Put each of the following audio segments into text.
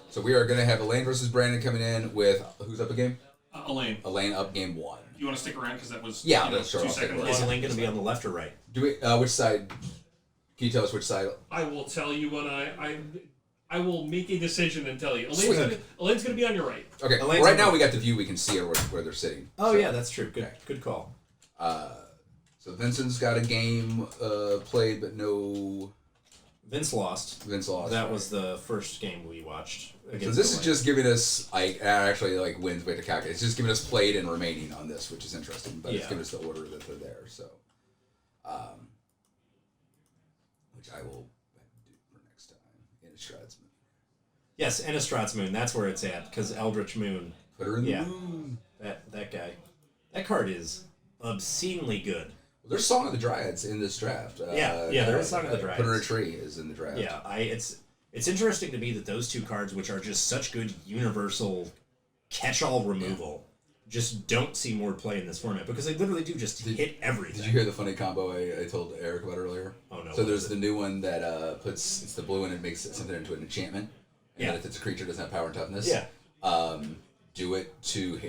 So we are going to have Elaine versus Brandon coming in with who's up a game? Elaine. Elaine up game 1. You want to stick around because that was sure, 2 seconds. Is Elaine going to be on the left or right? Do we? Which side? Can you tell us which side? I will tell you when I will make a decision and tell you. Sweet. Elaine's going to be on your right. Okay. Elaine's right now we got the view. We can see where they're sitting. Oh yeah, that's true. Good call. So Vincent's got a game played, but no. Vince lost. That was the first game we watched. So this is just giving us wins. We have to calculate. It's just giving us played and remaining on this, which is interesting. But it's giving us the order that they're there. So, which I will do for next time. Innistrad Moon. Yes, Innistrad Moon. That's where it's at because Eldritch Moon. Put her in the moon. That guy. That card is obscenely good. There's Song of the Dryads in this draft. There's Song of the Dryads. Put Her in a Tree is in the draft. Yeah, it's interesting to me that those two cards, which are just such good universal catch-all removal, just don't see more play in this format because they literally do just hit everything. Did you hear the funny combo I told Eric about earlier? Oh no! So there's the new one that it's the blue and it makes something into an enchantment. And then if it's a creature, it doesn't have power and toughness. Yeah. Do it to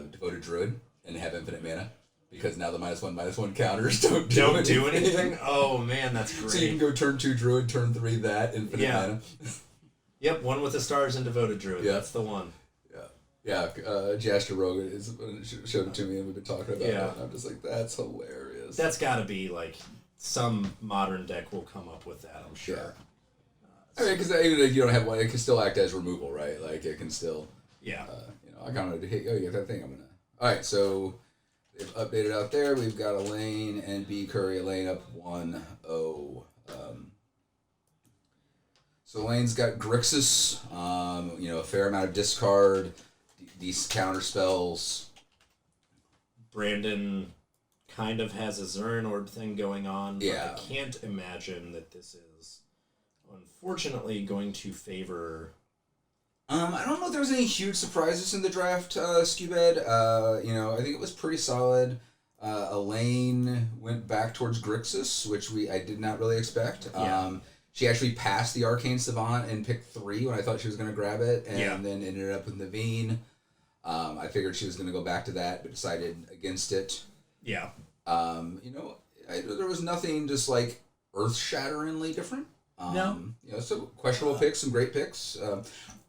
Devoted Druid and have infinite mana. Because now the -1/-1 counters don't do anything. Oh man, that's great. So you can go turn 2 Druid, turn 3 that, infinite mana. Yep, one with the stars and Devoted Druid. Yeah. That's the one. Yeah. Jaster Rogan showed it to me and we've been talking about it. And I'm just like, that's hilarious. That's got to be like some modern deck will come up with that, I'm sure. Yeah. I mean, because even if you don't have one, it can still act as removal, right? Like it can still. Yeah. I kind of hit. Oh, you got that thing. All right, so. They've updated out there. We've got Elaine and B. Curry. Elaine up 1-0. So Elaine's got Grixis, a fair amount of discard, these counter spells. Brandon kind of has a Zernord thing going on. But Yeah. I can't imagine that this is, unfortunately, going to favor... I don't know if there was any huge surprises in the draft, Skewbed. I think it was pretty solid. Elaine went back towards Grixis, which I did not really expect. She actually passed the Arcane Savant and picked 3 when I thought she was going to grab it, and then ended up with Naveen. I figured she was going to go back to that, but decided against it. Yeah. There was nothing just like earth-shatteringly different. No. So questionable picks, some great picks.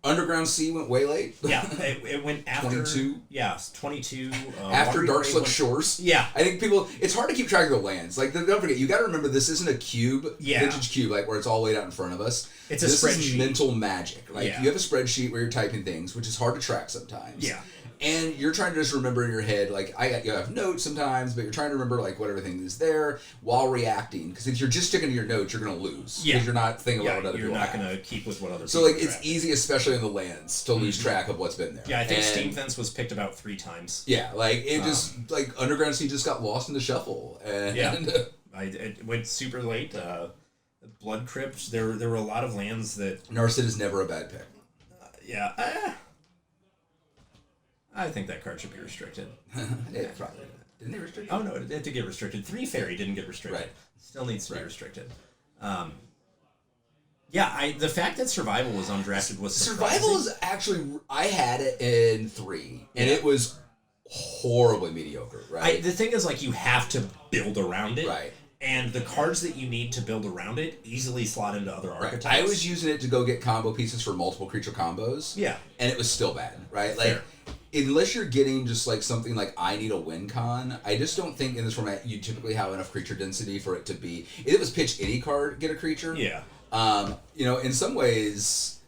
Underground Sea went way late. Yeah, it went after 22. Yeah, 22. After Darkslick Shores. Yeah, I think it's hard to keep track of the lands. Like, don't forget, you got to remember this isn't a cube, vintage cube, like where it's all laid out in front of us. It's this a spreadsheet. Is mental magic. Like you have a spreadsheet where you're typing things, which is hard to track sometimes. Yeah. And you're trying to just remember in your head, like, you have notes sometimes, but you're trying to remember, like, what everything is there while reacting. Because if you're just sticking to your notes, you're going to lose. Because you're not thinking about what other people have. You're not going to keep with what other people So, like, it's easy, especially in the lands, to lose track of what's been there. Yeah, I think Steam Fence was picked about 3 times. Yeah, like, it just, like, Underground Sea just got lost in the shuffle. And it went super late. Blood Crypt, there were a lot of lands that... Narset is never a bad pick. I think that card should be restricted. Probably. Didn't they restrict it? Oh, no, it did get restricted. 3 Fairy didn't get restricted. Right. Still needs to be restricted. The fact that Survival was undrafted was surprising. Survival is actually... I had it in 3, and it was horribly mediocre, right? The thing is, like, you have to build around it. Right. And the cards that you need to build around it easily slot into other archetypes. I was using it to go get combo pieces for multiple creature combos. Yeah. And it was still bad, right? Like, Fair. Unless you're getting just like something like I need a win con, I just don't think in this format you typically have enough creature density for it to be. If it was pitch any card, get a creature. Yeah. In some ways,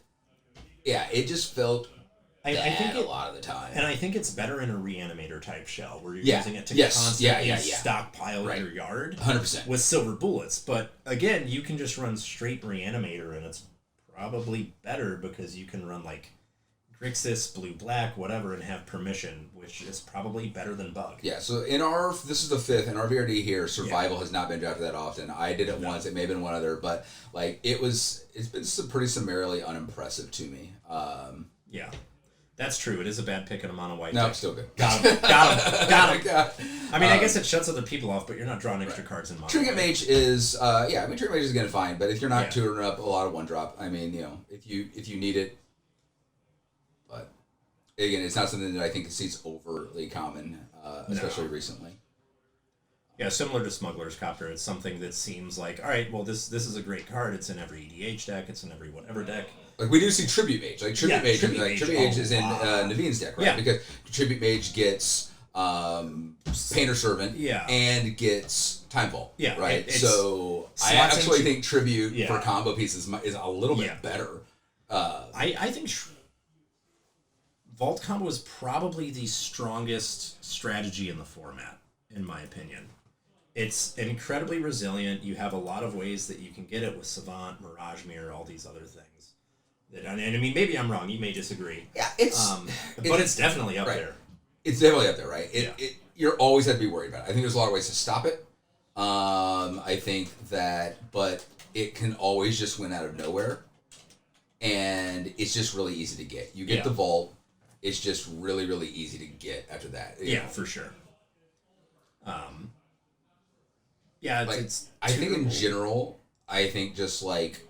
it just felt I think a lot of the time. And I think it's better in a reanimator type shell where you're using it to constantly stockpile your yard 100% with silver bullets. But again, you can just run straight reanimator and it's probably better because you can run like Grixis, blue, black, whatever, and have permission, which is probably better than bug. Yeah, so this is the 5th, in our VRD here, Survival has not been drafted that often. I did it once, it may have been one other, but like it's been pretty summarily unimpressive to me. Yeah. That's true. It is a bad pick in a mono white. No, deck. still good. Got him. I mean, I guess it shuts other people off, but you're not drawing extra cards in mono. Trinket Mage is, Trinket Mage is again fine, but if you're not tutoring up a lot of 1-drop, I mean, if you need it, again, it's not something that I think seems overtly common, especially recently. Yeah, similar to Smuggler's Copter, it's something that seems like, all right, well, this is a great card. It's in every EDH deck. It's in every whatever deck. Like we do see Tribute Mage. Like Tribute Mage is in Naveen's deck, right? Yeah. Because Tribute Mage gets Painter Servant and gets Time Vault. Yeah, right. So I actually think Tribute for combo pieces is a little bit better. I think Vault combo is probably the strongest strategy in the format, in my opinion. It's incredibly resilient. You have a lot of ways that you can get it with Savant, Mirage Mirror, all these other things. And I mean, maybe I'm wrong. You may disagree. Yeah, but it's definitely up there. It's definitely up there, right? You're always have to be worried about it. I think there's a lot of ways to stop it. I think that, but it can always just win out of nowhere. And it's just really easy to get. You get the Vault. It's just really, really easy to get after that. You know? For sure. I think in general, I think just like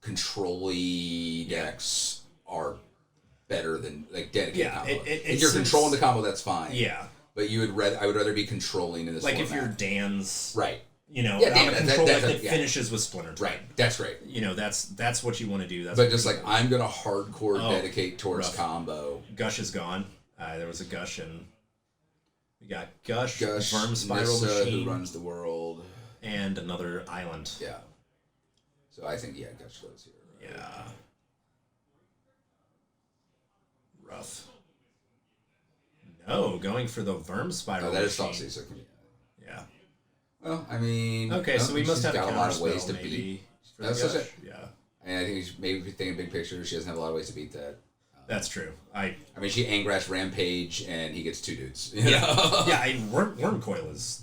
control-y decks are better than like dedicated combo. If you're controlling the combo, that's fine. Yeah. But I would rather be controlling in this like format. if you're Dan's right. I'm a control deck that finishes with Splinter Twin. Right. That's great. That's what you want to do. But just like I'm gonna hardcore dedicate towards combo. Gush is gone. There was a Gush and we got Gush, Gush, Verm Spiral Nissa, Machine, who runs the world, and another island. Yeah. So I think Gush goes here. Right? Yeah. Rough. No, going for the Verm Spiral. That is Machine. Thoughtseize. Yeah. Well, I mean, okay, so we must have got a lot of ways to maybe beat. That's such a, yeah. And I think maybe thinking big picture, she doesn't have a lot of ways to beat that. That's true. I mean, she Angrass Rampage, and he gets 2 dudes. Worm Coil is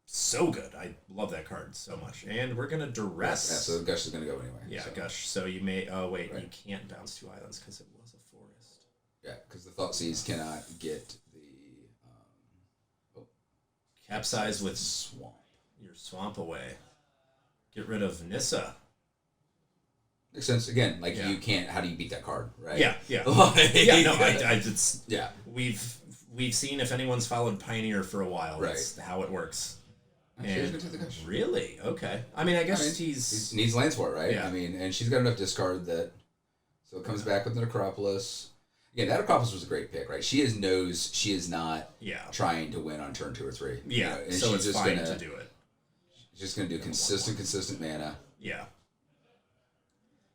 so good. I love that card so much. And we're gonna duress. Yeah, so Gush is gonna go anyway. Yeah, so. Gush. So you may. Oh wait, you can't bounce 2 islands because it was a forest. Yeah, because the Thoughtseize cannot get the capsize with swamp. Your swamp away. Get rid of Nissa. Makes sense. Again, like you can't. How do you beat that card, right? Yeah. We've seen if anyone's followed Pioneer for a while. That's how it works. Really? Okay. I mean, I guess he needs lands for it, right? Yeah. I mean, and she's got enough discard that, so it comes back with an Acropolis. Again, that Acropolis was a great pick, right? She knows she is not trying to win on turn 2 or 3. Yeah, and so she's it's just fine to do it. She's just going to do consistent mana. Yeah.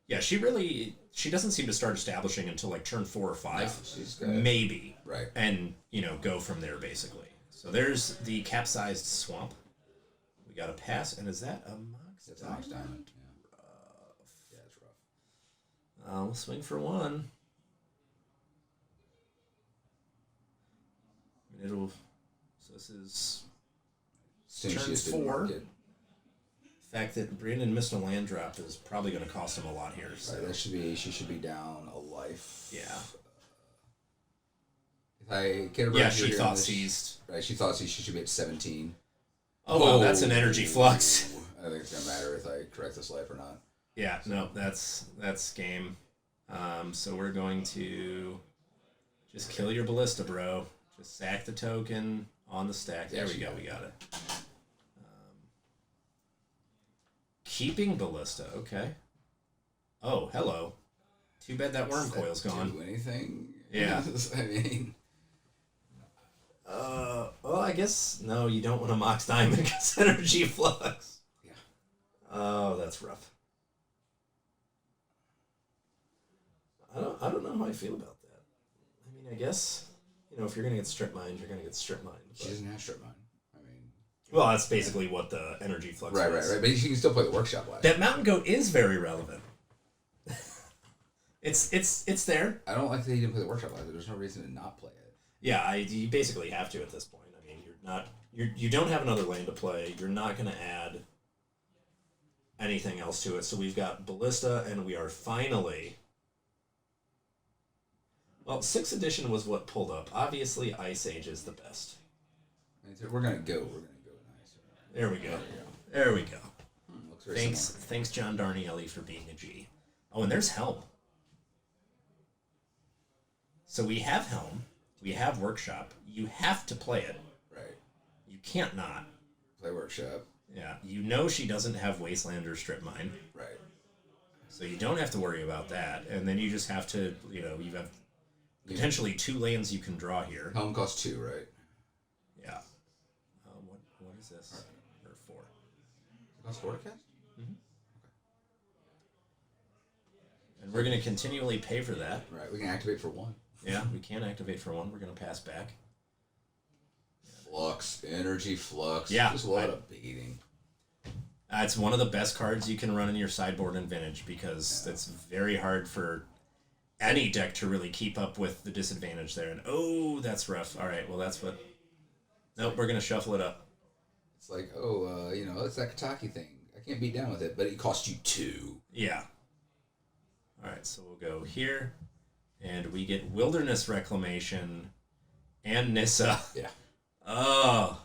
Yeah, she doesn't seem to start establishing until like turn 4 or 5. No, she's got, maybe. Right. And, go from there basically. So there's the capsized swamp. We got a pass, and is that a Mox Diamond? That's a Mox Diamond, yeah. Rough. Yeah, it's rough. We'll swing for 1. So this is turn 4. The fact that Brandon missed a land drop is probably going to cost him a lot here. So. Right, she should be down a life. Yeah. If I can't remember. She thought seized. Right, she thought seized. She should be at 17. Oh, wow, that's an energy flux. I think it's going to matter if I correct this life or not. Yeah, no, that's game. So we're going to just kill your ballista, bro. Just sack the token on the stack. There we go. We got it. Keeping ballista. Okay. Oh, hello. Too bad that worm coil's gone. Do anything? Yeah. I mean. Well, I guess no. You don't want to Mox Diamond because energy flux. Yeah. Oh, that's rough. I don't know how I feel about that. I mean, I guess. If you're going to get strip mined, you're going to get strip mined. She doesn't have strip mine. I mean... Well, that's basically what the energy flux is. Right. But she can still play the workshop life. That Mountain Goat is very relevant. It's there. I don't like that he didn't play the workshop life. There's no reason to not play it. Yeah, you basically have to at this point. I mean, you don't have another lane to play. You're not going to add anything else to it. So we've got Ballista, and we are finally... Well, 6th edition was what pulled up. Obviously, Ice Age is the best. We're gonna go with Ice. There we go. There we go. Looks very similar. Thanks, John Darnielli, for being a G. Oh, and there's Helm. So we have Helm. We have Workshop. You have to play it. Right. You can't not. Play Workshop. Yeah. You know she doesn't have Wasteland or Strip Mine. Right. So you don't have to worry about that. And then you just have to, you have potentially 2 lands you can draw here. Helm costs 2, right? Yeah. What is this? Or 4. It costs 4 to cast? Mm-hmm. And we're going to continually pay for that. Right. We can activate for 1. Yeah, we can activate for 1. We're going to pass back. Flux. Energy Flux. Yeah. Just what a beating. It's one of the best cards you can run in your sideboard in Vintage because it's very hard for any deck to really keep up with the disadvantage there. And oh, that's rough. All right, well, that's what... Nope, we're going to shuffle it up. It's like, it's that Kataki thing. I can't beat down with it, but it costs you 2. Yeah. All right, so we'll go here, and we get Wilderness Reclamation and Nissa. Yeah. Oh.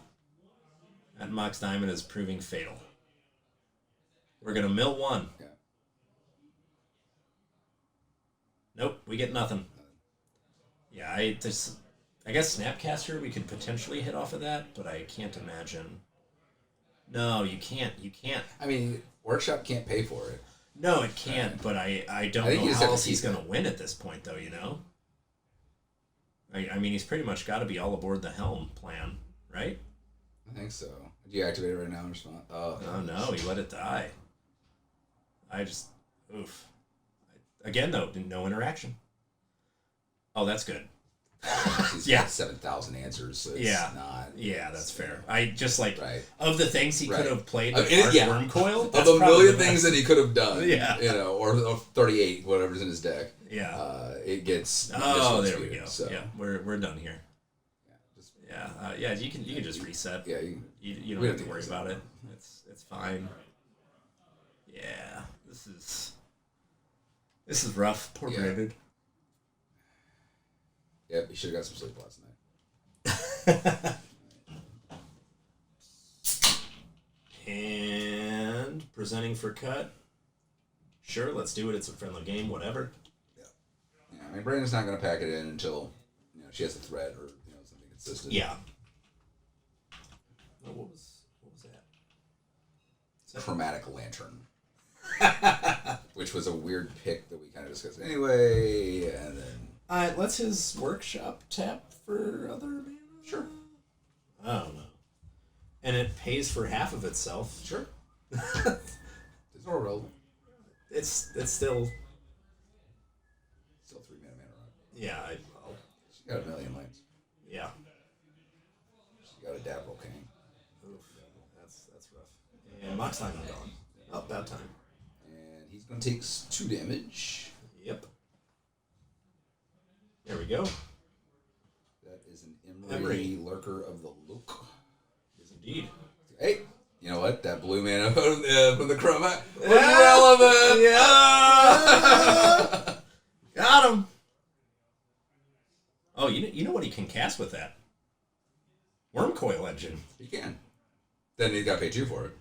That Mox Diamond is proving fatal. We're going to mill 1. Yeah. Nope, we get nothing. Yeah, I guess Snapcaster we could potentially hit off of that, but I can't imagine. No, you can't. I mean, Workshop can't pay for it. No, it can't, but I don't know how else he's going to win at this point, though, I mean, he's pretty much got to be all aboard the Helm plan, right? I think so. Do you activate it right now in response? Oh, no, he let it die. Oof. Again, though, no interaction. Oh, that's good. He's got 7,000 answers, so it's not... Yeah, that's fair. I just, right. of the things he could have played, Worm Coil, of a million things that he could have done, yeah. Or 38, whatever's in his deck, yeah. It gets... Oh, there we go. So. Yeah, we're done here. You can just reset. Yeah, you don't have to worry about it. It's fine. Yeah, this is rough. Poor Brandon. Yep, he should have got some sleep last night. And presenting for cut. Sure, let's do it. It's a friendly game. Whatever. Yeah. I mean, Brandon's not going to pack it in until she has a threat or something consistent. Yeah. Oh, what was that? Chromatic Lantern. Which was a weird pick that we kind of discussed anyway, and then... Let's his Workshop tap for other mana? Sure. I don't know. And it pays for half of itself. Sure. It's not relevant. It's still... Still 3 mana rock. Yeah, She got a million lands. Yeah. She got a Davril King. Oof, that's rough. And Mox Diamond gone. Oh, about time. And he's going to take 2 damage. Yep. There we go. That is an Emery Lurker of the Luke. Yes, indeed. Hey, you know what? That blue mana from the Chroma was relevant. Yeah. Got him. Oh, you know what he can cast with that? Worm Coil Engine. He can. Then he's got to pay 2 for it.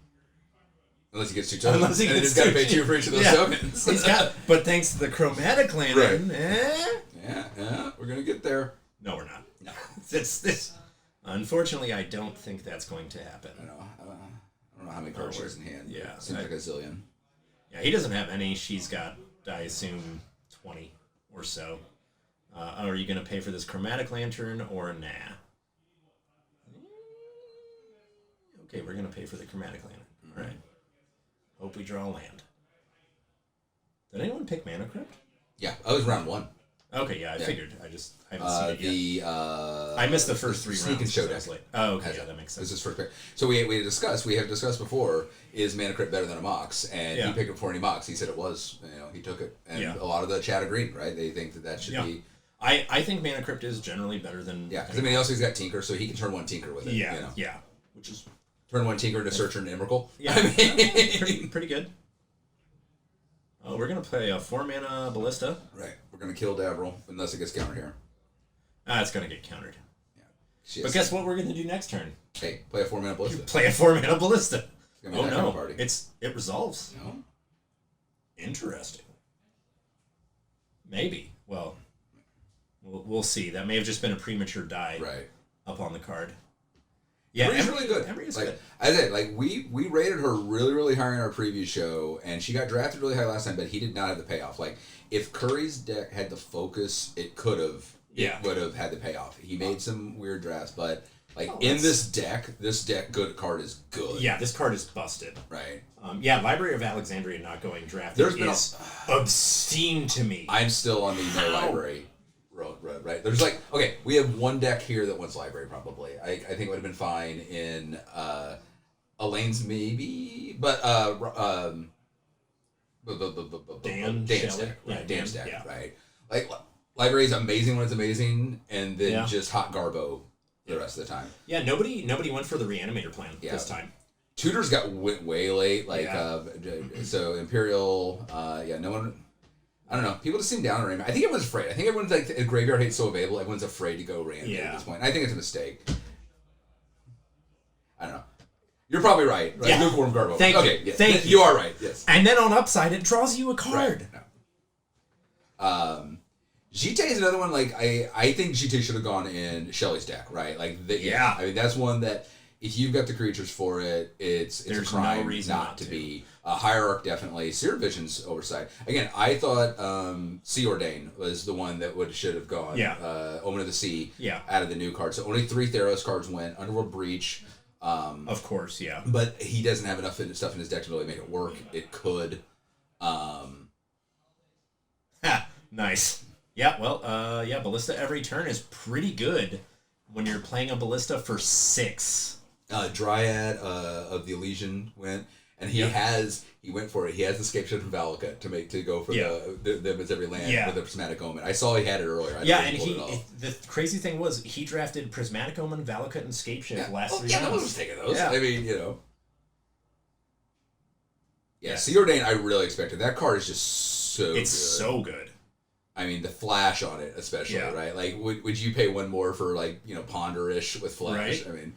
Unless he gets 2 tokens. Unless he and gets he's got to pay 2 for each of those tokens. He's got, but thanks to the Chromatic Lantern, Yeah, we're going to get there. No, we're not. No. This. Unfortunately, I don't think that's going to happen. I don't know how many cards she has in hand. Yeah. Seems like a zillion. Yeah, he doesn't have any. She's got, I assume, 20 or so. Are you going to pay for this Chromatic Lantern or nah? Okay, we're going to pay for the Chromatic Lantern. All right. Hope we draw a land. Did anyone pick Mana Crypt? Yeah, I was round 1. Okay, yeah, I figured. I haven't seen it yet. I missed the first 3 Sneak rounds. and Show deck. Oh, okay, yeah, that makes sense. This is first pick. So we have discussed before, is Mana Crypt better than a Mox? And he picked it before any Mox. He said it was. He took it. And a lot of the chat agreed, right? They think that should be... I think Mana Crypt is generally better than... Yeah, because he also has got Tinker, so he can turn 1 Tinker with it. Yeah. Which is... Turn 1 Tinker into Searcher and Emrakul. Yeah, pretty good. Oh, we're going to play a 4-mana Ballista. Right. We're going to kill Davril, unless it gets countered here. It's going to get countered. Yeah. But guess what we're going to do next turn? Hey, play a 4-mana Ballista. Play a 4-mana Ballista. Oh, no. Kind of party. It resolves. No? Interesting. Maybe. Well, we'll we'll see. That may have just been a premature die up on the card. Yeah, Emery's really good. Emery is like, good. I said, like we rated her really, really high in our preview show, and she got drafted really high last time, but he did not have the payoff. Like, if Curry's deck had the focus, it could have. Yeah. It would have had the payoff. He made some weird drafts, but this deck good card is good. Yeah, this card is busted. Right. Library of Alexandria not going drafted is obscene to me. I'm still on the no library road, right? There's we have one deck here that wants library probably. I think it would have been fine in Elaine's maybe, but Dan's deck, right? Dan's deck, right? Like library is amazing when it's amazing, and then just hot garbo the rest of the time. Yeah, nobody went for the reanimator plan this time. Tutors went way late, so Imperial, no one. I don't know. People just seem down on Raymond. I think everyone's afraid. I think everyone's like, Graveyard Hate's so available, everyone's afraid to go Rand at this point. And I think it's a mistake. I don't know. You're probably right. Yeah. Lukewarm Garbo. Thank you. Yes. Thank you. You are right. Yes. And then on upside, it draws you a card. Right. No. Jite is another one. Like I think Jite should have gone in Shelly's deck, right? I mean, that's one that if you've got the creatures for it, it's a crime no reason not to be. Hierarch definitely. Seer Vision's oversight. Again, I thought Sea Ordain was the one that should have gone. Yeah. Omen of the Sea. Yeah. Out of the new cards, so only 3 Theros cards went. Underworld Breach. Of course, yeah. But he doesn't have enough stuff in his deck to really make it work. It could. Nice. Yeah, well, Ballista every turn is pretty good when you're playing a Ballista for 6. Dryad of the Elysian went, and he went for it. He has Escape Ship from Valakut to go for them as every land with a Prismatic Omen. I saw he had it earlier. And the crazy thing was he drafted Prismatic Omen, Valakut, and Escape Ship last 3 rounds. No one was taking those. Yeah. I mean, Sea Ordain I really expected. That card is just so good. It's so good. I mean, the flash on it, especially, right? Like, would you pay one more for, Ponder-ish with flash? Right. I mean...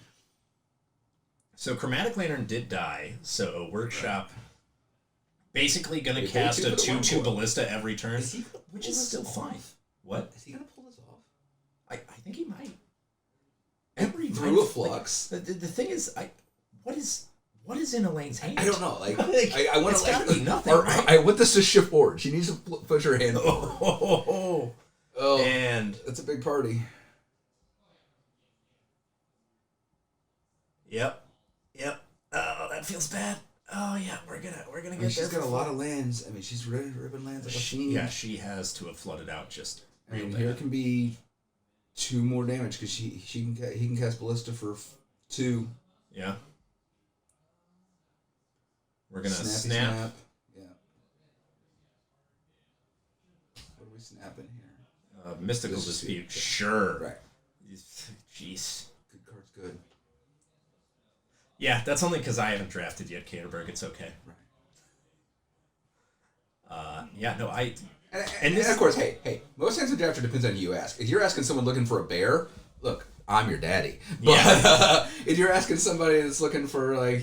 So, Chromatic Lantern did die, so Workshop basically going to cast a 2/2 Ballista every turn, which is still fine. What? Is he going to pull this off? I think he might. Through a flux? The thing is, what is in Elaine's hand? I don't know. I want to be nothing. I want this to shift forward. She needs to push her hand forward. Oh, and that's a big party. Yep. Oh, that feels bad. Oh yeah, we're gonna get there. She's got a lot of lands. I mean, she's ripping lands like a fiend. Yeah, she has to have flooded out just. I mean, here can be 2 more damage because he can cast Ballista for 2. Yeah. We're gonna snap. Yeah. What are we snapping here? Mystical Dispute. Sure. Right. Jeez. Good card's good. Yeah, that's only because I haven't drafted yet, Caterberg. It's okay. Right. And of course, hey, most times the drafter depends on who you ask. If you're asking someone looking for a bear, look, I'm your daddy. But if you're asking somebody that's looking for a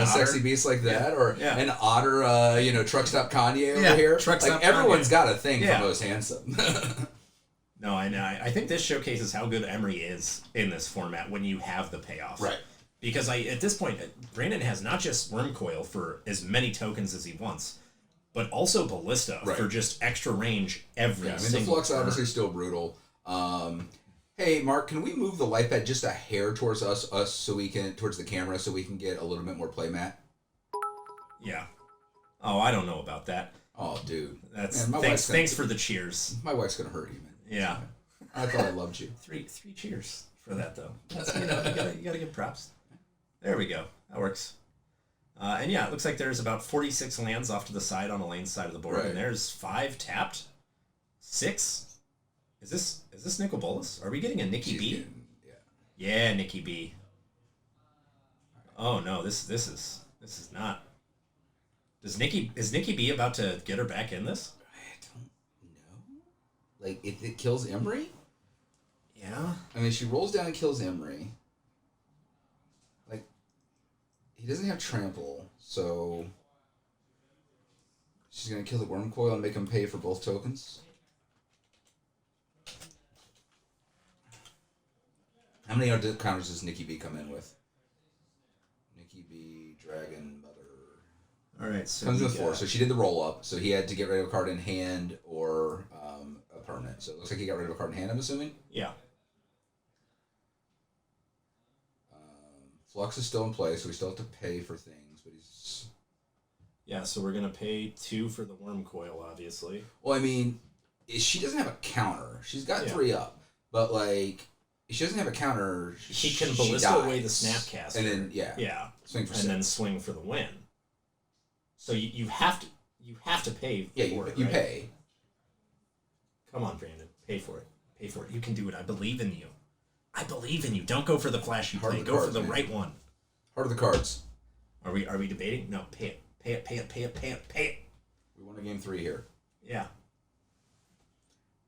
sexy beast like that, or an otter, truck stop Kanye over here, everyone's got a thing for most handsome. No, I think this showcases how good Emery is in this format when you have the payoff. Right. Because at this point, Brandon has not just Wormcoil for as many tokens as he wants, but also Ballista for just extra range every single the Flux turn. obviously still brutal. Hey, Mark, can we move the light pad just a hair towards us so we can towards the camera so we can get a little bit more playmat? Yeah. Oh, I don't know about that. Oh, dude. That's thanks for the cheers. My wife's gonna hurt you, man. Yeah. I thought I loved you. Three cheers for that though. That's, you gotta give props. There we go. That works. And it looks like there's about 46 lands off to the side on Elaine's side of the board, and there's 5 tapped. 6. Is this Nicol Bolas? Are we getting a Nikki B? Yeah, Nikki B. Oh no, this is not. Is Nikki B about to get her back in this? I don't know. If it kills Emery? Yeah. I mean, she rolls down and kills Emery. He doesn't have trample, so she's gonna kill the Wormcoil and make him pay for both tokens. How many other counters does Nikki B come in with? Nikki B, Dragon, Mother. All right, so Comes in with 4. So she did the roll up. So he had to get rid of a card in hand or a permanent. So it looks like he got rid of a card in hand, I'm assuming. Yeah. Flux is still in play, so we still have to pay for things, but he's... Yeah, so we're going to pay 2 for the worm coil, obviously. Well, I mean, she doesn't have a counter. She's got 3 up, but, like, if she doesn't have a counter, she can ballista away the Snapcaster. And then, yeah. Swing for 6. And then swing for the win. So you have to pay for it, you right? pay. Come on, Brandon. Pay for it. Pay for it. You can do it. I believe in you. I believe in you. Don't go for the flashy play. Go for the right one. Heart of the cards. Are we debating? No, pay it. Pay it, pay it, pay it, pay it, pay it. We won a game 3 here. Yeah.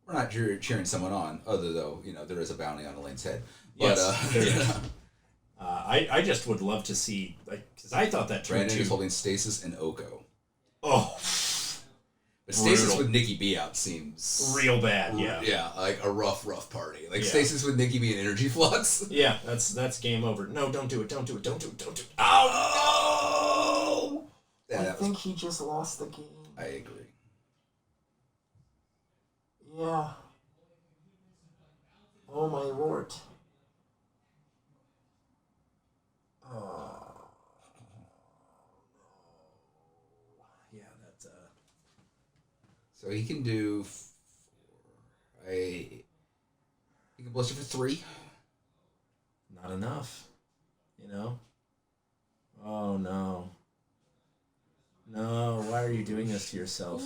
We're not cheering someone on, other though, there is a bounty on Elaine's head. But, Yes, there is. I just would love to see, because I thought that Brandon is holding Stasis and Oko. Oh. But Stasis with Nikki B out seems... real bad, yeah. Yeah, like a rough party. Like Stasis with Nikki B and Energy Flux. Yeah, that's game over. No, don't do it, don't do it, don't do it, don't do it. Oh, no! Yeah, I think he just lost the game. I agree. Yeah. Oh, my lord. Oh. Yeah, that's So he can do 4. He can blister for 3. not enough. Oh, no. No, why are you doing this to yourself?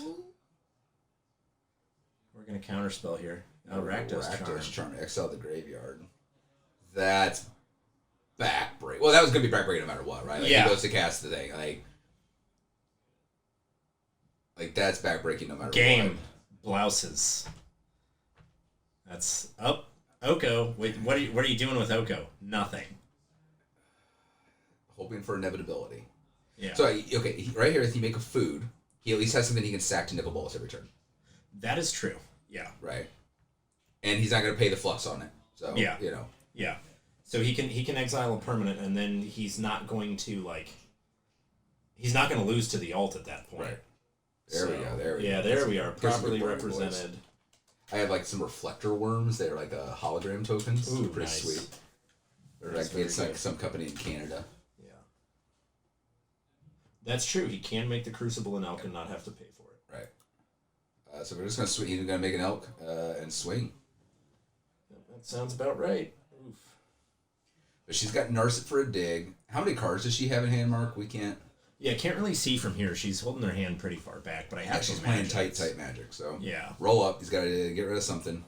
We're going to counterspell here. Rakdos Charm. Exile the graveyard. That's backbreak. Well, that was going to be backbreak no matter what, right? Like, yeah. He goes to cast the thing. Like that's backbreaking no matter Game. what. Blouses. That's up. Oko. Wait, what are you doing with Oko? Nothing. Hoping for inevitability. Yeah. So, okay, right here, if you make a food, he at least has something he can stack to nickel bolus every turn. That is true. Yeah. Right. And he's not going to pay the flux on it. So, yeah. Yeah. So he can exile a permanent, and then he's not going to, he's not going to lose to the alt at that point. Right. There we go. Yeah, there we are. Properly represented. I have, some reflector worms. They're, hologram tokens. Ooh, They're pretty nice. sweet. They're, made some company in Canada. Yeah. That's true. He can make the Crucible and Elk and not have to pay for it. Right. So we're just going to swing. He's going to make an Elk and swing. That sounds about right. Oof. But she's got Narset for a dig. How many cards does she have in hand, Mark? We can't... Yeah, can't really see from here. She's holding her hand pretty far back, but I have she's some playing magic. tight magic, so... Yeah. Roll up. He's got to get rid of something.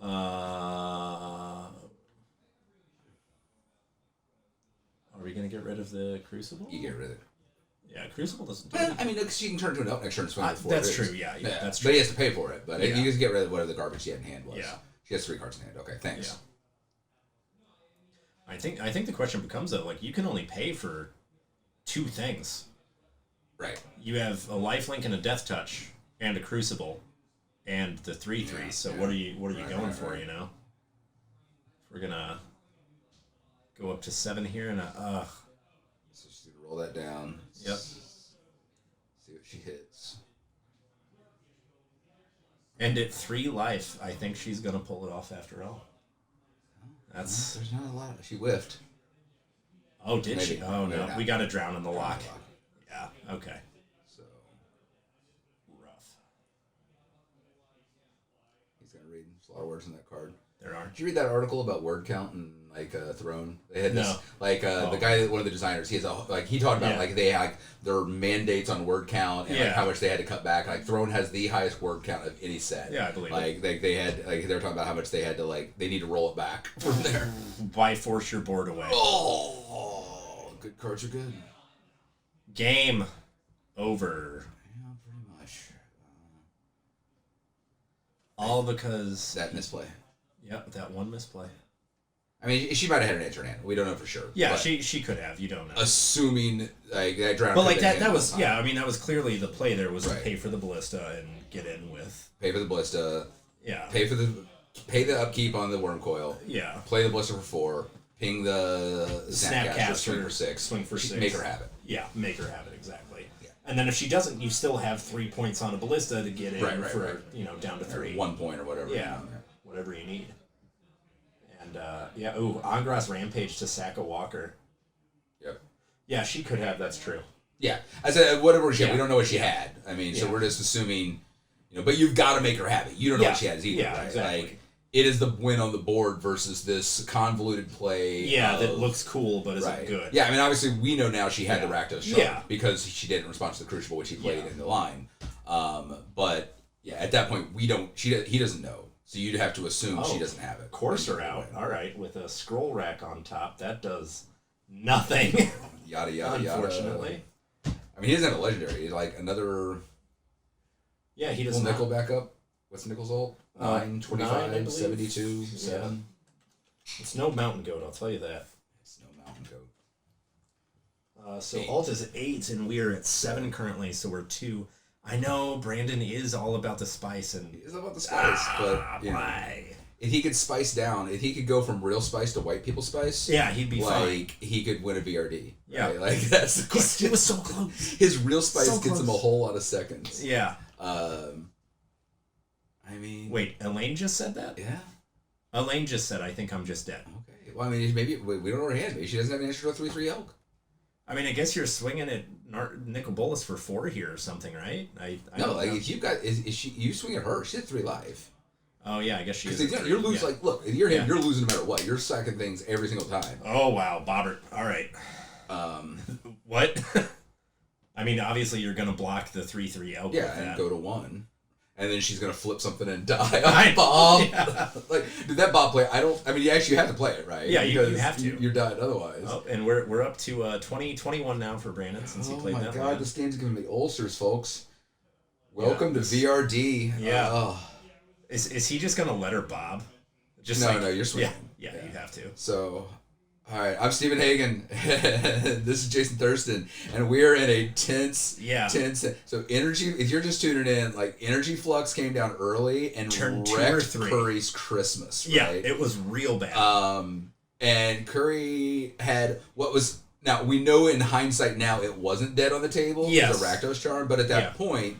Are we going to get rid of the Crucible? You get rid of it. Yeah, Crucible doesn't do anything. I mean, she can turn to an Elk next turn and swing with 4. That's true, yeah, that's true. But he has to pay for it. But Yeah. you just get rid of whatever the garbage she had in hand was. Yeah. She has 3 cards in hand. Okay, thanks. Yeah. I think the question becomes, though, you can only pay for 2 things. Right. You have a lifelink and a death touch, and a Crucible, and the 3/3. So what are you going for? Right. If we're gonna go up to 7 here, and So she's gonna roll that down. Yep. See what she hits. And at 3 life, I think she's gonna pull it off after all. There's not a lot. She whiffed. Oh, did Maybe. she? Oh no, Not. we got to drown in the lock. Yeah. Okay. So Rough. he's gonna read a lot of words in that card. There are. Did you read that article about word count and Throne? They had this No. the guy, one of the designers. He has he talked about they had their mandates on word count and how much they had to cut back. Throne has the highest word count of any set. Yeah, I believe it. They had they were talking about how much they had to they need to roll it back from there. By force your board away. Oh, good cards are good. Game over. Yeah, pretty much. All because That misplay. Yep, that one misplay. I mean, she might have had an answer in hand. We don't know for sure. Yeah, but she could have. You don't know. assuming that drown. But that was I mean that was clearly the play there was to Right. pay for the ballista and get in with. Pay for the ballista. Yeah. Pay for the pay the upkeep on the worm coil. Yeah. Play the blister for 4. Ping the Snapcaster, swing for 6. Swing for 6. Make her have it. Yeah, make her have it, exactly. Yeah. And then if she doesn't, you still have 3 points on a ballista to get in for, down to 3. 1 point or whatever. Yeah, whatever you need. And, Angras Rampage to sack a Walker. Yep. Yeah, she could have, that's true. Yeah. I said, whatever she had, we don't know what she had. I mean, so we're just assuming, but you've got to make her have it. You don't know what she has either, right? Exactly. Like, it is the win on the board versus this convoluted play. Yeah, that looks cool but isn't good. Yeah, I mean, obviously, we know now she had the Rakdos Charm. Yeah. Because she didn't respond to the Crucible, which he played in the line. But, yeah, at that point, he doesn't know. So you'd have to assume she doesn't have it. Courser out. All right, with a scroll rack on top. That does nothing. Yada, yada, yada. Unfortunately. I mean, he doesn't have a legendary. He's like another... Yeah, he does nickel back up. What's Nickel's ult? 9, 25, 9, 72, 7. It's no Mountain Goat, I'll tell you that. It's no Mountain Goat. So 8. ult is 8, and we're at 7 currently, so we're 2. I know Brandon is all about the spice, and He is about the spice, but if he could spice down, if he could go from real spice to white people spice, he'd be fine. He could win a VRD. Yeah, right? Like that's the question. It was so close. His real spice So gets him a close. whole lot of seconds. Yeah. I mean, Wait, Elaine just said that? Yeah. Elaine just said, "I think I'm just dead." Okay. Well, I mean, maybe we don't know her hands. Maybe she doesn't have an answer to a 3/3 elk. I mean, I guess you're swinging at Nicol Bolas for 4 here or something, right? I No, don't like know. if you got you swing at her, she had 3 life. Oh yeah, I guess she is. Because you're losing. Like, look, if you're him, you're losing no matter what. You're sacking things every single time. Oh wow, Bobbert. All right. What? I mean, obviously you're gonna block the 3/3 elk. Yeah, with and that. go to 1. And then she's gonna flip something and die on Bob. Yeah. Like, dude, that Bob play, I mean, you actually have to play it, right? Yeah, you Because have to. You're dying otherwise. Oh, and we're up to 20-21 now for Brandon since he played that. Oh my god, line. this game's giving me ulcers, folks. Welcome to this- VRD. Yeah. Is he just gonna let her bob? Just No, you're swinging. Yeah, you have to. So, all right, I'm Stephen Hagen. This is Jason Thurston, and we're in a tense. So energy. If you're just tuning in, like energy flux came down early and Turned 2 or wrecked 3. Curry's Christmas. Yeah, right? it was real bad. And Curry had what was now we know in hindsight now it wasn't dead on the table. Yes. It was a Rakdos charm, but at that point.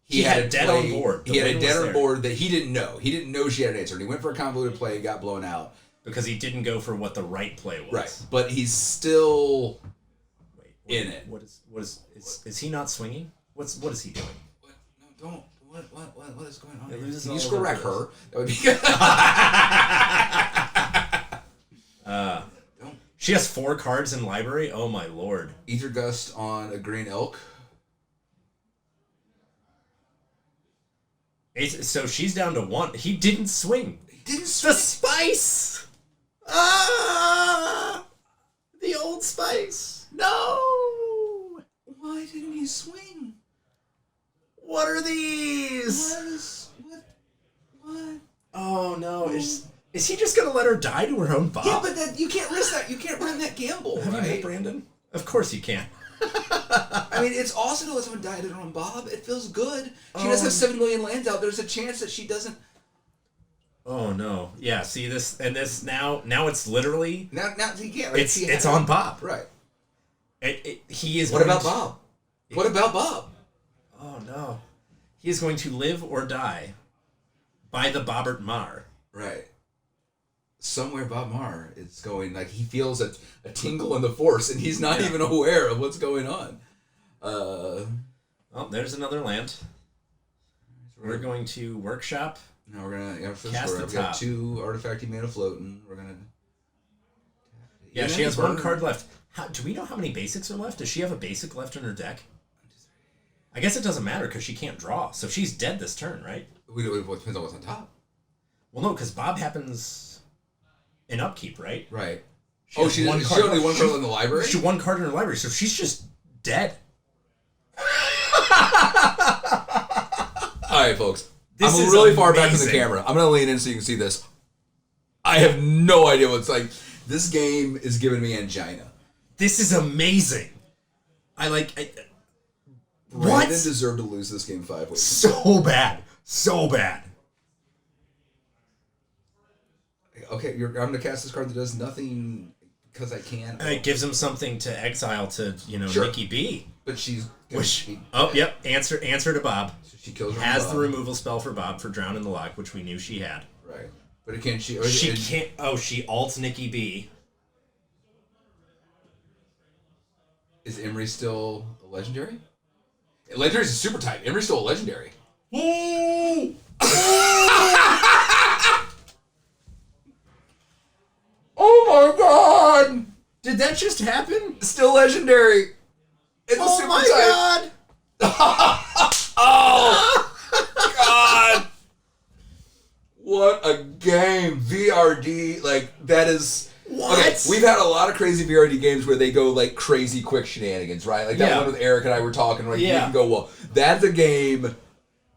He had dead on board. He had a dead on board that he didn't know. He didn't know she had an answer. And he went for a convoluted play, got blown out. Because he didn't go for what the right play was. Right. But he's still in it. What is he not swinging? What is he doing? What? No, don't. What is going on? It loses Can all you of scroll the rack rules. her? That would be good. Don't. She has 4 cards in library? Oh my lord. Ether Gust on a green elk. So she's down to 1. He didn't swing. He didn't The swing. spice! Ah! The old spice! No! Why didn't he swing? What are these? What? Oh no, is he just gonna let her die to her own Bob? Yeah, but you can't risk that. You can't run that gamble, Have you met right? Brandon? Of course you can. I mean, it's awesome to let someone die to their own Bob. It feels good. She does have 7 million lands out. There's a chance that she doesn't. Oh no! Yeah, see this and this now it's literally Now you can't. Like, it's on Bob. Right. He is. What going about to- Bob? What about Bob? Oh no! He is going to live or die by the Bobbert Mar. Right. Somewhere Bob Marr is going, like, he feels a tingle in the force, and he's not even aware of what's going on. Oh, there's another land. We're going to workshop. No, we're gonna for Cast sure. the We've got top. 2 artifacty mana floating. We're gonna. Yeah, she has 1 card left. Do we know how many basics are left? Does she have a basic left in her deck? I guess it doesn't matter because she can't draw. So she's dead this turn, right? We don't. It depends on what's on top. Well, no, because Bob happens in upkeep, right? Right. She has She one only card. 1 card in the library. She 1 card in her library, so she's just dead. All right, folks. This I'm is really far back from the amazing. camera. I'm gonna lean in so you can see this. I have no idea what's like. This game is giving me angina. This is amazing. Brandon Brandon deserved to lose this game 5 ways. So bad. So bad. okay, I'm going to cast this card that does nothing because I can. It gives him something to exile to, Sure. Nikki B. But she's... Answer to Bob. So she kills her. Has the removal spell for Bob for Drown in the Loch, which we knew she had. Right. But can't she... She can't... Oh, she alts Nikki B. Is Emery still a legendary? Legendary's a super type. Emery's still a legendary. Ooh! Oh my god! Did that just happen? Still legendary. It's a super type. God! Oh god! What a game. VRD, like, that is... What? Okay, we've had a lot of crazy VRD games where they go, like, crazy quick shenanigans, right? Like that one with Eric and I were talking, like, you can go, well, that's a game...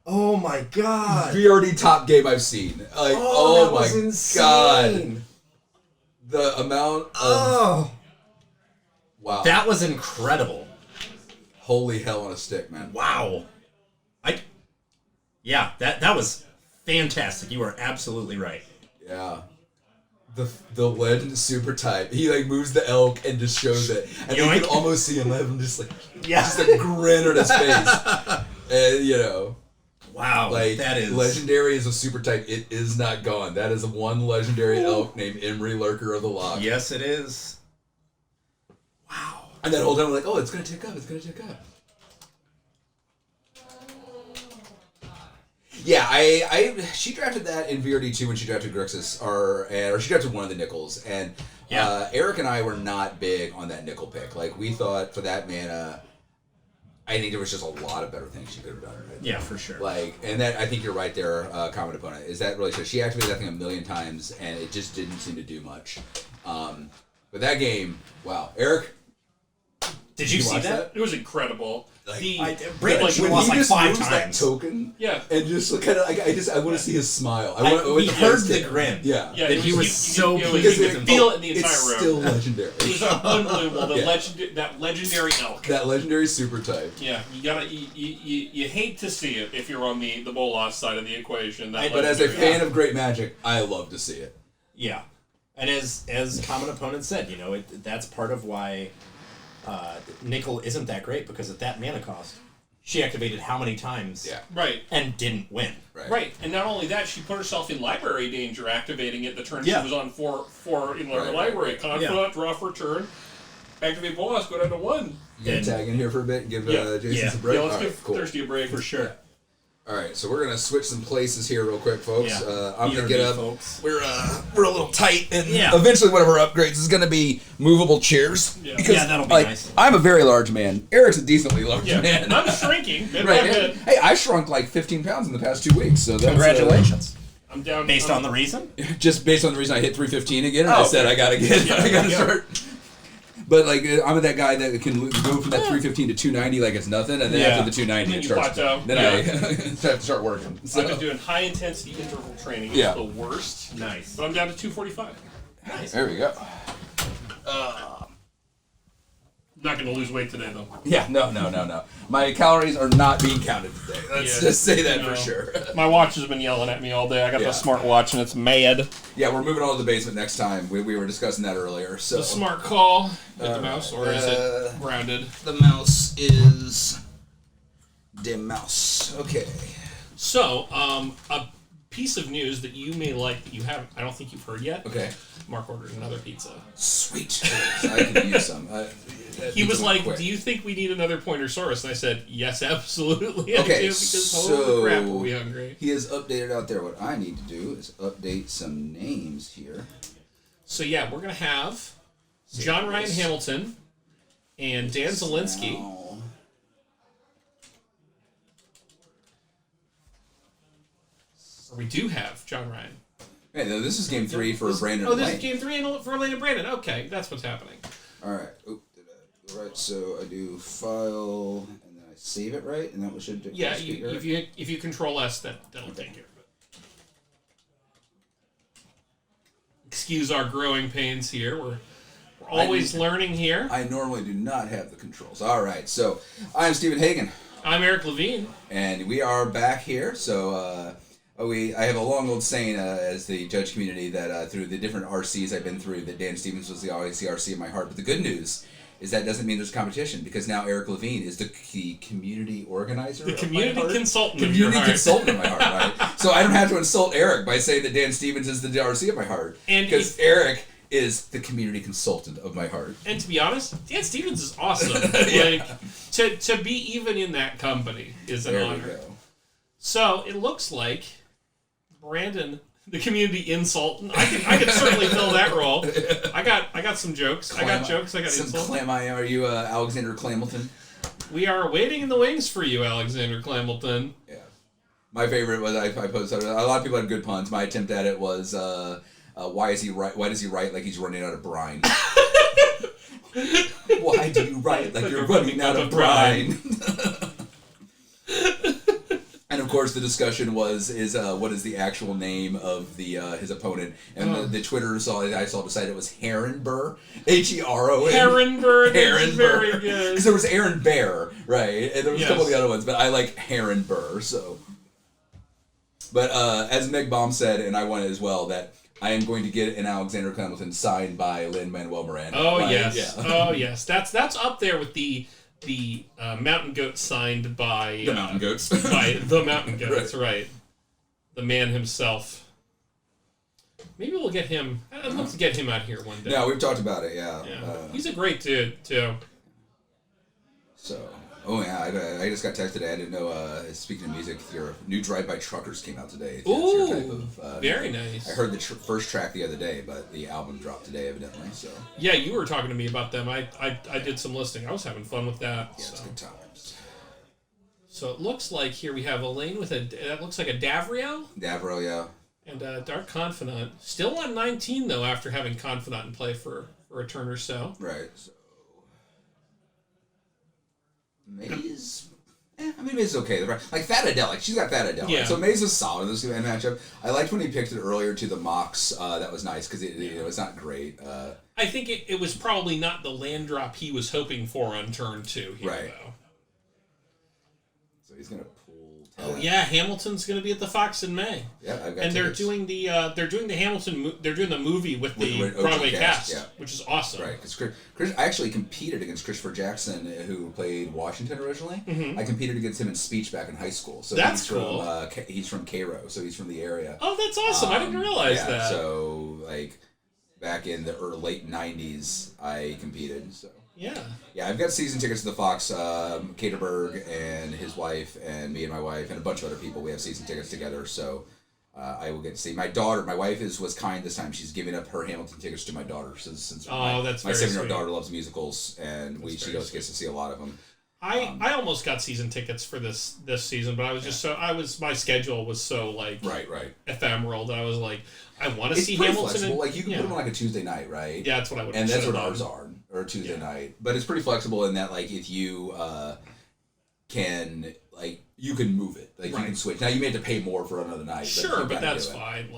Oh my god! VRD top game I've seen. Like, oh my insane. god. The amount of... Oh! Wow. That was incredible. Holy hell on a stick, man. Wow. Yeah, that was fantastic. You are absolutely right. Yeah. The legend super type. He like moves the elk and just shows it. And you can almost see him just like just a grin on his face. And Wow, like that is legendary is a super type. It is not gone. That is one legendary elk named Emery Lurker of the Loch. Yes, it is. Wow. And that whole time we're like, oh, it's gonna tick up, it's gonna tick up. Yeah, she drafted that in VRD2 when she drafted Grixis, or she drafted one of the nickels, and Eric and I were not big on that nickel pick. Like, we thought for that mana, I think there was just a lot of better things she could have done. Right? Yeah, for sure. Like, and that I think you're right there, common opponent. Is that really so? She activated that thing a million times, and it just didn't seem to do much. But that game, wow, Eric. Did you see that? It was incredible. Brandon when he lost he like just 5 moves times. that token, and just kind of, I want to see his smile. We heard the grin. Yeah, that he was so pleased with him. Feel it in the entire it's room. Still legendary. It was unbelievable. That legendary elk. That legendary super type. Yeah, you hate to see it if you're on the Bolas side of the equation. But as a fan of Great Magic, I love to see it. Yeah, and as common opponent said, that's part of why Nickel isn't that great, because at that mana cost, she activated how many times? Yeah. Right. And didn't win. Right. And not only that, she put herself in library danger activating it the turn she was on for in library. Confidant, draw for turn, activate Bolas, go down to 1. You gonna tag in here for a bit and give Jason some break? Yeah, let's give Thirsty a break. For sure. All right, so we're gonna switch some places here real quick, folks. I'm gonna get up. Folks. We're a little tight, and eventually one of our upgrades is gonna be movable chairs. Yeah, that'll be nice. I'm a very large man. Eric's a decently large man. I'm shrinking. Hey, I shrunk like 15 pounds in the past 2 weeks. So that's, congratulations. I'm down. Based on the reason? Just based on the reason I hit 315 again, and I said I gotta start. But like, I'm that guy that can go from that 315 to 290 like it's nothing, and then after the 290 it starts. Then I have to start working. So. I've been doing high intensity interval training. It's the worst. Nice. But I'm down to 245. Nice. There we go. Not going to lose weight today though. Yeah, no. My calories are not being counted today. Let's just say that for sure. My watch has been yelling at me all day. I got the smart watch and it's mad. Yeah, we're moving on to the basement next time. We were discussing that earlier. So the smart call. Hit the mouse, or is it grounded? The mouse is the mouse. Okay. So, a piece of news that you may like that you haven't, I don't think you've heard yet. Okay. Mark ordered another pizza. Sweet. I could use some. He was like, "Do you think we need another Pointersaurus?" And I said, "Yes, absolutely." I do, because holy crap, are we hungry? He has updated out there. What I need to do is update some names here. So yeah, we're gonna have John Ryan Hamilton and Dan Zielinski. We do have John Ryan. Hey, no, this is game 3 for Brandon. Oh, this is game 3 for Elaine and Brandon. Okay, that's what's happening. All right. Right, so I do file, and then I save it, right? And that should if you Control S, that'll take care of it. Excuse our growing pains here. We're always learning here. I normally do not have the controls. All right, so I'm Stephen Hagen. I'm Eric Levine. And we are back here. So I have a long old saying as the judge community that through the different RCs I've been through, that Dan Stevens was always the RC in my heart. But the good news is that doesn't mean there's competition, because now Eric Levine is the community organizer. The community consultant. Community consultant of my heart, right? So I don't have to insult Eric by saying that Dan Stevens is the RC of my heart, because Eric is the community consultant of my heart. And to be honest, Dan Stevens is awesome. Yeah. Like to be even in that company is an honor. There we go. So it looks like Brandon, the community insultant. I could certainly fill that role. I got some jokes. I got jokes. I got insults. Are you Alexander Clamilton? We are waiting in the wings for you, Alexander Clamilton. Yeah. My favorite was I posted. A lot of people had good puns. My attempt at it was why does he write like he's running out of brine? Why do you write like you're running out of brine? And of course, the discussion is what is the actual name of the his opponent? And the Twitter I saw decided it was Heronburr, Heron. Heronburr. Heronburr. Very good. Because there was Aaron Bear, right? And there was a couple of the other ones, but I like Heronburr. So, but as Meg Baum said, and I wanted as well, that I am going to get an Alexander Clamilton signed by Lin-Manuel Miranda. Oh right? yes, yeah. Oh yes. That's up there with the Mountain Goat signed by The Mountain Goats. by the Mountain Goats, Right. The man himself. Maybe we'll get him. I'd love to get him out here one day. Yeah, we've talked about it. Yeah. He's a great dude too. So, I just got texted today. I didn't know. Speaking of music, your new Drive-By Truckers came out today. Ooh, very nice. I heard the first track the other day, but the album dropped today, evidently. So. Yeah, you were talking to me about them. I did some listening. I was having fun with that. Yeah, it's good times. So it looks like here we have Elaine with that looks like a Davriel. Davro, yeah. And Dark Confidant. Still on 19 though, after having Confidant in play for a turn or so. Right. So. Maze, Maze is okay. Like Fat Adele, she's got Fat Adele. Yeah. Right? So Maze is solid in this matchup. I liked when he picked it earlier to the Mox. That was nice because it's not great. I think it was probably not the land drop he was hoping for on turn 2 here, right. though. So he's gonna pull. Oh yeah, Hamilton's gonna be at the Fox in May. Yeah, I've got. And tickets. they're doing the Hamilton. They're doing the movie with the Broadway cast, which is awesome. Right, because I actually competed against Christopher Jackson, who played Washington originally. Mm-hmm. I competed against him in speech back in high school. So that's he's cool. He's from Cairo, so he's from the area. Oh, that's awesome! I didn't realize that. So back in the late '90s, I competed. So. Yeah, I've got season tickets to the Fox. Caterberg and his wife and me and my wife and a bunch of other people. We have season tickets together, so I will get to see my daughter. My wife was kind this time. She's giving up her Hamilton tickets to my daughter since my 7-year-old daughter loves musicals, and she gets to see a lot of them. I almost got season tickets for this season, but I was just my schedule was so right ephemeral that I was like, I want to see pretty Hamilton. Flexible. You can put them on a Tuesday night, right? Yeah, that's what I would. And that's what ours are, or Tuesday night. But it's pretty flexible in that if you can you can move it, you can switch. Now you may have to pay more for another night. Sure, but that's fine.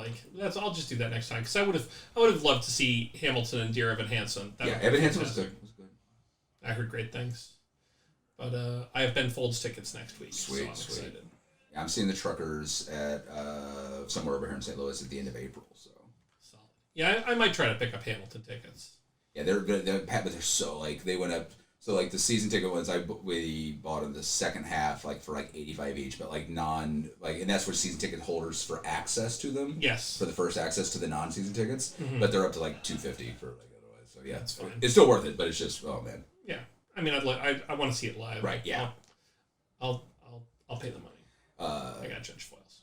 I'll just do that next time because I would have loved to see Hamilton and Dear Evan Hansen. Evan Hansen was good. I heard great things. But I have Ben Folds tickets next week. Sweet, so I'm excited. Yeah, I'm seeing the Truckers at somewhere over here in St. Louis at the end of April. So. Yeah, I might try to pick up Hamilton tickets. Yeah, they're good. But they're so they went up. So the season ticket ones we bought in the second half for $85 each, but and that's for season ticket holders for access to them. Yes. For the first access to the non-season tickets, but they're up to $250 for otherwise. So yeah, that's fine. It's still worth it, but it's just man. Yeah. I mean, I want to see it live. Right. Yeah. I'll pay the money. I got Judge Foils.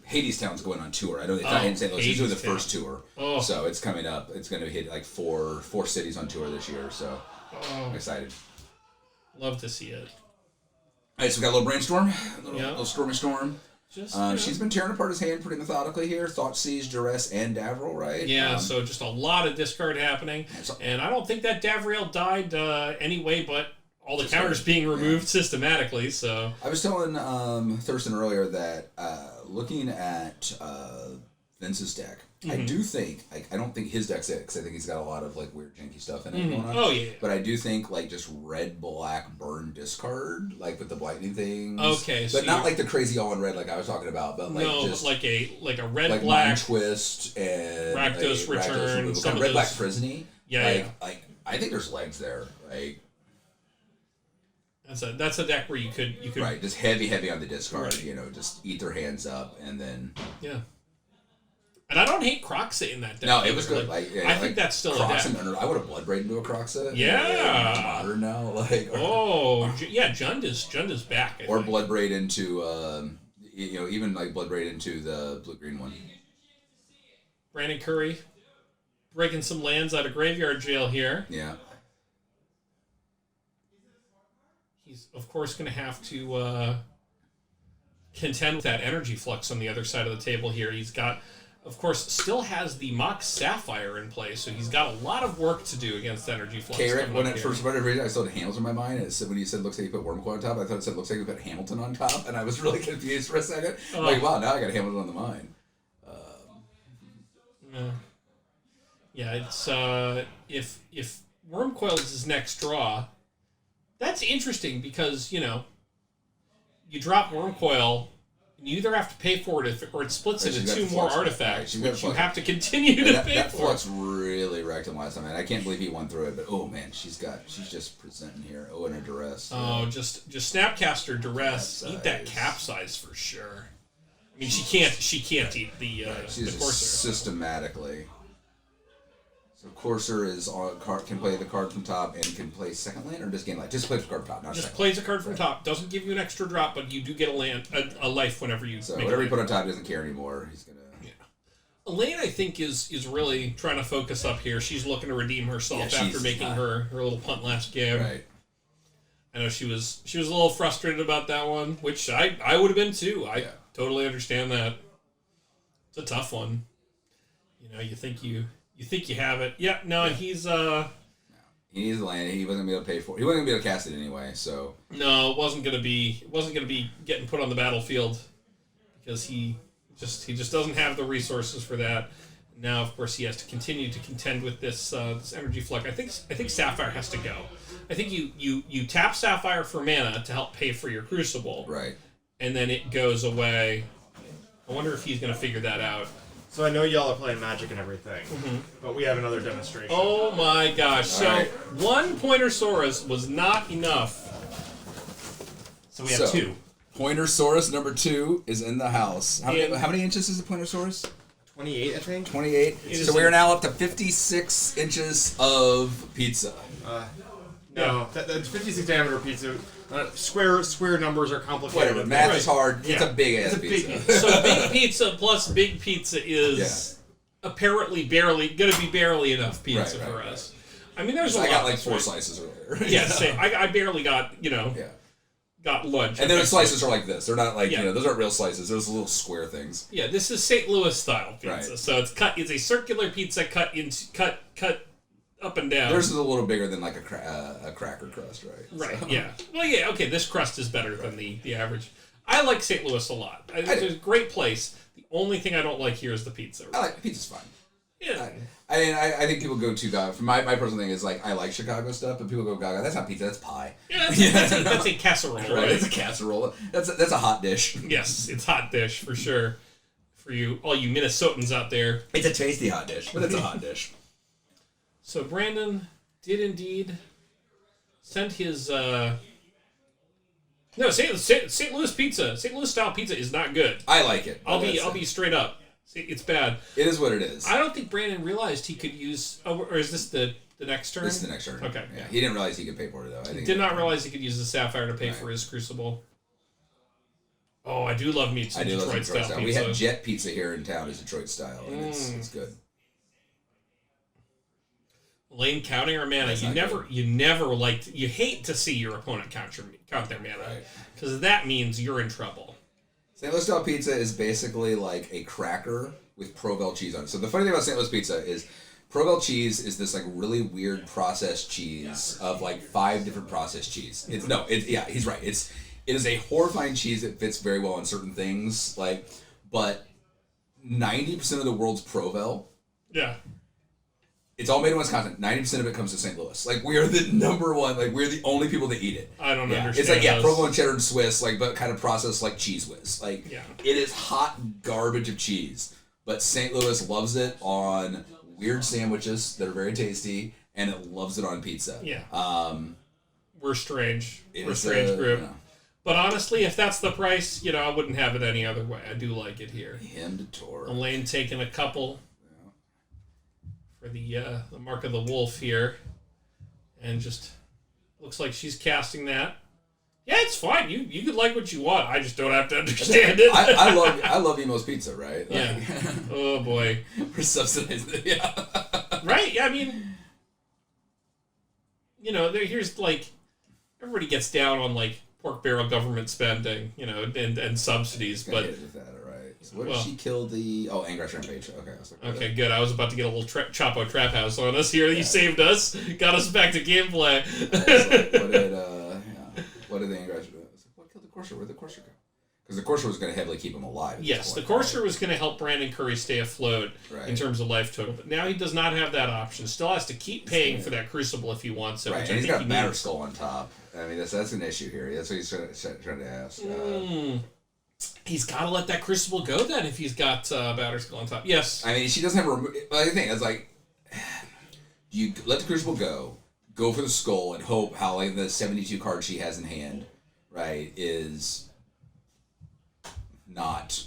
Hadestown's going on tour. I know they thought in St. Louis. He's doing the first tour. Oh. So it's coming up. It's going to hit four cities on tour this year. So I'm excited. Love to see it. All right, so we got a little brainstorm, little stormy storm. She's been tearing apart his hand pretty methodically here. Thought, Siege, Duress, and Davriel, right? Yeah, so just a lot of discard happening. And I don't think that Davriel died anyway, but all the counters being removed systematically, so... I was telling Thurston earlier that looking at Vince's deck. Mm-hmm. I do think, like, I don't think his deck's it, because I think he's got a lot of, like, weird janky stuff in it going on. Oh, yeah. But I do think, like, just red, black, burn, discard, like, with the lightning things. Okay, so but not like the crazy all in red like I was talking about, but like just like a red, like black, Mind Twist and Rakdos Return, removal. some Kind of of red, black, those. Prisony. Yeah, like I think there's legs there. Like that's a deck where you could right, just heavy on the discard. Right. You know, just eat their hands up and then yeah. And I don't hate Croxa in that deck. no, it was either. good. Like I think that's still a deck. I would have Bloodbraid into a Croxa. Yeah. Modern now, like Jund is back. I or think. Bloodbraid into even like Bloodbraid into the blue-green one. Brandon Curry breaking some lands out of graveyard jail here. Yeah. He's of course going to have to contend with that energy flux on the other side of the table here. He's got, of course, still has the Mox Sapphire in play, so he's got a lot of work to do against energy flux. Carrick, when it first whatever reason I still had Hamilton in my mind, and it said, when you said looks like you put Wormcoil on top, I thought it said looks like you put Hamilton on top, and I was really confused for a second. Like, wow, now I got Hamilton on the mind. Yeah, it's if Wormcoil is his next draw, that's interesting because you drop Wormcoil. You either have to pay for it or it splits into two more artifacts, which you have to continue to pay that for. Flux really wrecked him last time, and I can't believe he won through it. But oh man, she's just presenting here. Oh, in a duress. Oh, just Snapcaster Duress. Eat that capsize for sure. I mean, she can't eat the she's the Courser systematically. So Courser is on card, can play the card from top and can play second land or just gain life. Just plays the card from top, not just second plays land. a card from top. Doesn't give you an extra drop, but you do get a life whenever you. So make whatever a you put on top, he doesn't care anymore. He's gonna. Yeah. Elaine, I think, is really trying to focus up here. She's looking to redeem herself after making her little punt last game. Right. I know she was a little frustrated about that one, which I would have been too. I totally understand that. It's a tough one. You think you have it. Yeah, no, and he's he needs the land. He wasn't gonna be able to pay for it. He wasn't gonna be able to cast it anyway. So no, it wasn't gonna be getting put on the battlefield because he just doesn't have the resources for that. Now, of course, he has to continue to contend with this energy flux. I think Sapphire has to go. I think you tap Sapphire for mana to help pay for your Crucible, right, and then it goes away. I wonder if he's gonna figure that out. So I know y'all are playing Magic and everything, but we have another demonstration. Oh my gosh! So right. one Pointer Saurus was not enough. So we have two. Pointer Saurus number 2 is in the house. How many inches is the Pointer Saurus? 28, I think. 28. So we are now up to 56 inches of pizza. No, that's 56 diameter pizza. Square numbers are complicated. Whatever, math is hard. It's a big ass big pizza. So big pizza plus big pizza is apparently going to be barely enough pizza for us. I mean, there's a lot. I got like 4 slices earlier. Yeah, same. I barely got got lunch. And then the slices are like this. They're not like those aren't real slices. Those little square things. Yeah, this is St. Louis style pizza. Right. So it's a circular pizza cut up and down. Theirs is a little bigger than like a cracker crust, right? Right. So. Yeah. Well, yeah. Okay. This crust is better than the average. I like St. Louis a lot. It's a great place. The only thing I don't like here is the pizza. I like pizza's fine. Yeah. I think people go too gaga. For my personal thing is like I like Chicago stuff, but people go gaga. That's not pizza. That's pie. Yeah. That's a casserole. Right. It's a casserole. That's a hot dish. Yes, it's hot dish for sure. For all you Minnesotans out there. It's a tasty hot dish, but it's a hot dish. So Brandon did indeed send his. No, St. Louis pizza. St. Louis style pizza is not good. I like it. I'll be straight up. It's bad. It is what it is. I don't think Brandon realized he could use. Or is this the next turn? This is the next turn. Okay. Yeah. He didn't realize he could pay for it though. I think Did not realize he could use the Sapphire to pay for his Crucible. Oh, I do love meat. I do love Detroit Detroit style. pizza. We have Jet Pizza here in town. It's Detroit style, and it's good. Elaine counting her mana. You hate to see your opponent count their mana because that means you're in trouble. St. Louis style pizza is basically like a cracker with Provel cheese on it. So the funny thing about St. Louis pizza is Provel cheese is this like really weird processed cheese of like 5 different processed cheese. He's right. It is a horrifying cheese that fits very well on certain things, but 90% of the world's Provel. Yeah. It's all made in Wisconsin. 90% of it comes to St. Louis. Like, we are the number one. Like, we're the only people that eat it. I don't understand. It's like, those. provolone, cheddar, and Swiss, like, but kind of processed like Cheese Whiz. Like, Yeah. it is hot garbage of cheese. But St. Louis loves it on weird sandwiches that are very tasty, and it loves it on pizza. Yeah. We're strange. We're a is strange group. You know, But honestly, if that's the price, I wouldn't have it any other way. I do like it here. him to tour. Elaine taking a couple for the mark of the wolf here, and just looks like she's casting that. Yeah, it's fine. You could like what you want. I just don't have to understand it. I love Emo's Pizza, right? Yeah. Oh boy. We're subsidizing. Yeah. Right. Yeah. I mean, here's like everybody gets down on like pork barrel government spending, and subsidies, but. So what did she kill the... Oh, Angrass Rampage. Okay. I was like, okay, good. I was about to get a little Chapo Trap House on us here. You saved us. Got us back to gameplay. What did the Angrass do? What killed the Courser? Where'd the Courser go? Because the Courser was going to heavily keep him alive. Yes, the Courser was going to help Brandon Curry stay afloat in terms of life total. But now he does not have that option. Still has to keep paying for that Crucible if he wants it. Right, which and I he's think got he Batter needs. Skull on top. I mean, that's an issue here. That's what he's trying to ask. He's got to let that Crucible go then if he's got Batter Skull on top. Yes. I mean, she doesn't have a... I think it's like... You let the Crucible go for the Skull, and hope how like the 72 card she has in hand, right, is not...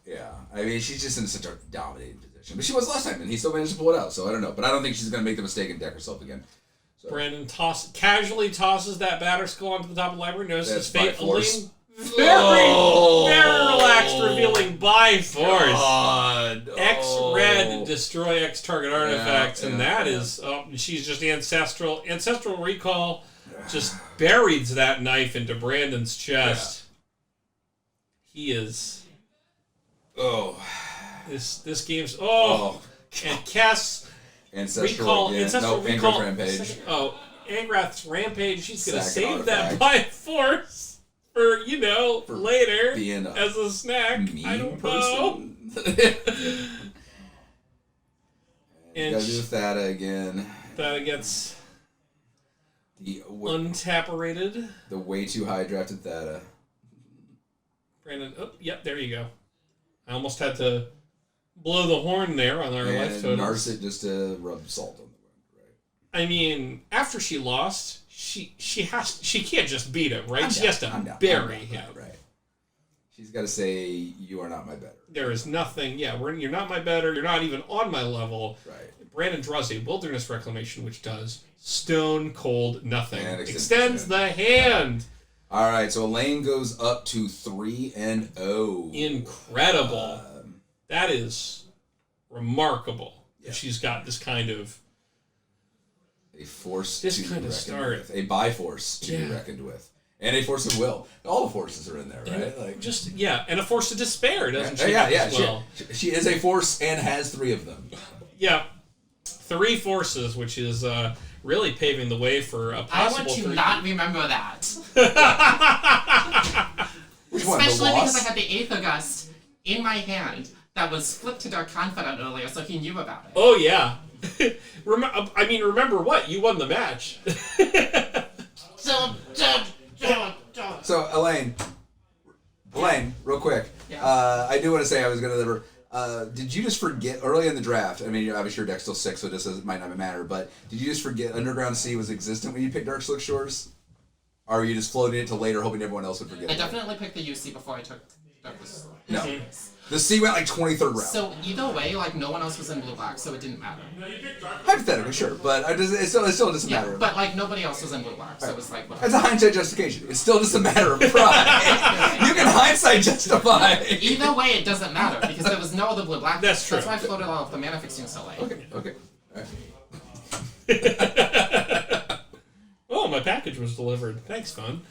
yeah. I mean, she's just in such a dominating position. But she was last time, and he still managed to pull it out, so I don't know. But I don't think she's going to make the mistake and deck herself again. So. Brandon casually tosses that Batter Skull onto the top of the library. Notices his fate. Force. Elaine very relaxed, revealing by force. God. X-Red, destroy X target artifacts, and that is, she's just ancestral recall, just buried that knife into Brandon's chest. He is. Oh. This game's and casts Ancestral recall. Rampage. Angrath's Rampage. She's gonna Sack save that artifact. by force for later being as a snack. I don't know. And gotta do Thada again. Thada gets the untaperated. The way too high drafted Thada. Brandon, there you go. I almost had to blow the horn there on our life totals. Narset just to rub salt on the wound, right? I mean, after she lost, she can't just beat him, right? She has to bury him. Right. She's got to say, "You are not my better." There is nothing. Yeah, you're not my better. You're not even on my level. Right. Brandon draws a Wilderness Reclamation, which does stone cold nothing. And extends the hand. All right, so Elaine goes up to 3-0. Incredible. That is remarkable. Yeah. She's got this kind of a force this to be kind of reckoned start. with, a Biforce to be reckoned with, and a force of will. All the forces are in there, right? And a force of despair, doesn't she? Yeah. As well? She is a force and has 3 of them. Yeah, 3 forces, which is really paving the way for a possible. I want to not remember that. Which one? Especially The because loss? I had the 8th August in my hand that was flipped to Dark Confidant earlier, so he knew about it. Oh yeah. Remember what? You won the match. So Elaine, real quick. Yeah. I do want to say I was going to deliver. Did you just forget early in the draft? I mean, obviously your deck's still 6, so it might not matter. But did you just forget Underground Sea was existent when you picked Dark Slick Shores, or were you just floating it to later, hoping everyone else would forget? I definitely picked the UC before I took Darkness. No. The sea went like 23rd round. So either way, no one else was in blue-black, so it didn't matter. Hypothetically, sure, but it still doesn't matter. But nobody else was in blue-black, so it was like whatever. It's a hindsight justification. It's still just a matter of pride. You can hindsight justify. Either way, it doesn't matter, because there was no other blue-black. That's true. That's why I floated off the mana fixing so late. Okay. All right. Oh, my package was delivered. Thanks, Fun.